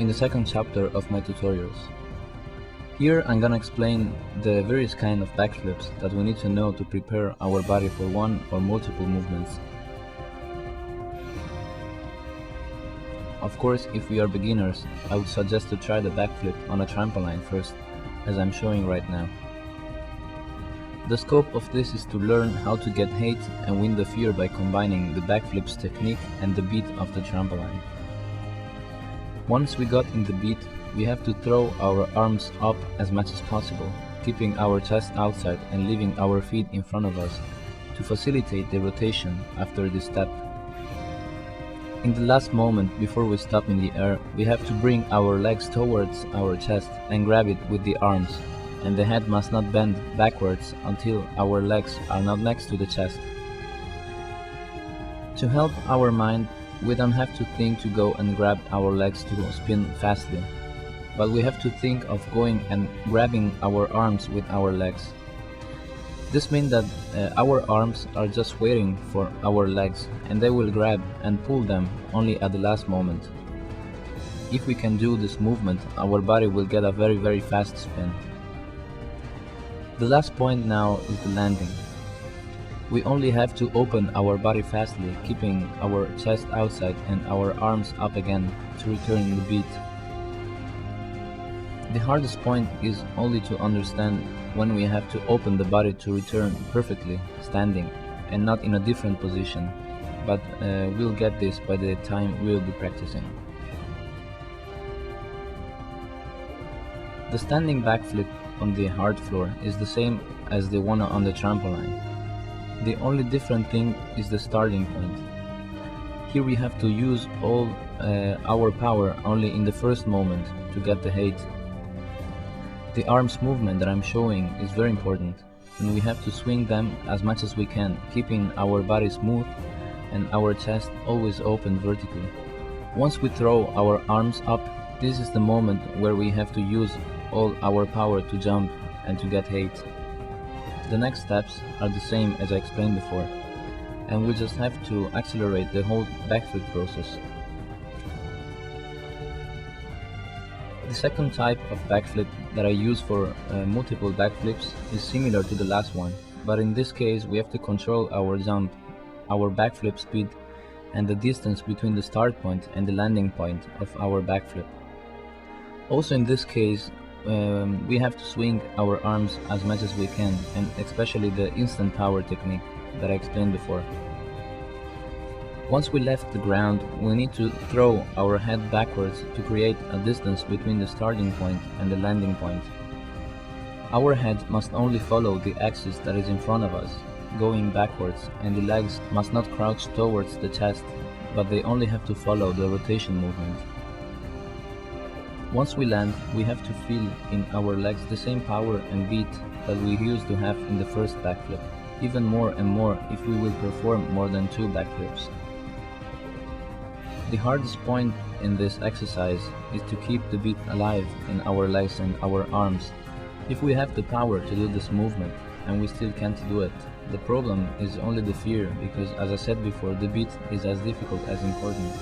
in the second chapter of my tutorials. Here I'm gonna explain the various kind of backflips that we need to know to prepare our body for one or multiple movements. Of course, if we are beginners, I would suggest to try the backflip on a trampoline first, as I'm showing right now. The scope of this is to learn how to get height and win the fear by combining the backflips technique and the beat of the trampoline. Once we got in the beat, we have to throw our arms up as much as possible, keeping our chest outside and leaving our feet in front of us to facilitate the rotation after this step. In the last moment before we stop in the air, we have to bring our legs towards our chest and grab it with the arms, and the head must not bend backwards until our legs are not next to the chest. To help our mind, we don't have to think to go and grab our legs to spin fastly, but we have to think of going and grabbing our arms with our legs. This means that our arms are just waiting for our legs, and they will grab and pull them only at the last moment. If we can do this movement, our body will get a very fast spin. The last point now is the landing. We only have to open our body fastly, keeping our chest outside and our arms up again to return the beat. The hardest point is only to understand when we have to open the body to return perfectly, standing, and not in a different position, but we'll get this by the time we'll be practicing. The standing backflip on the hard floor is the same as the one on the trampoline. The only different thing is the starting point. Here we have to use all our power only in the first moment to get the height. The arms movement that I'm showing is very important, and we have to swing them as much as we can, keeping our body smooth and our chest always open vertically. Once we throw our arms up, this is the moment where we have to use all our power to jump and to get height. The next steps are the same as I explained before, and we just have to accelerate the whole backflip process. The second type of backflip that I use for multiple backflips is similar to the last one, but in this case we have to control our jump, our backflip speed, and the distance between the start point and the landing point of our backflip. Also in this case, we have to swing our arms as much as we can, and especially the instant power technique that I explained before. Once we left the ground, we need to throw our head backwards to create a distance between the starting point and the landing point. Our head must only follow the axis that is in front of us, going backwards, and the legs must not crouch towards the chest, but they only have to follow the rotation movement. Once we land, we have to feel in our legs the same power and beat that we used to have in the first backflip, even more and more if we will perform more than 2 backflips. The hardest point in this exercise is to keep the beat alive in our legs and our arms. If we have the power to do this movement and we still can't do it, the problem is only the fear, because as I said before, the beat is as difficult as important.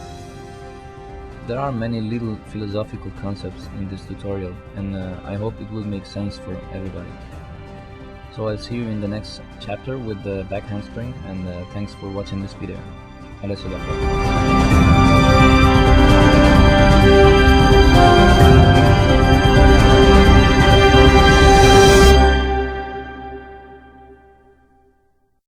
There are many little philosophical concepts in this tutorial, and I hope it will make sense for everybody. So I'll see you in the next chapter with the back handspring, and thanks for watching this video. Alessio Da Col.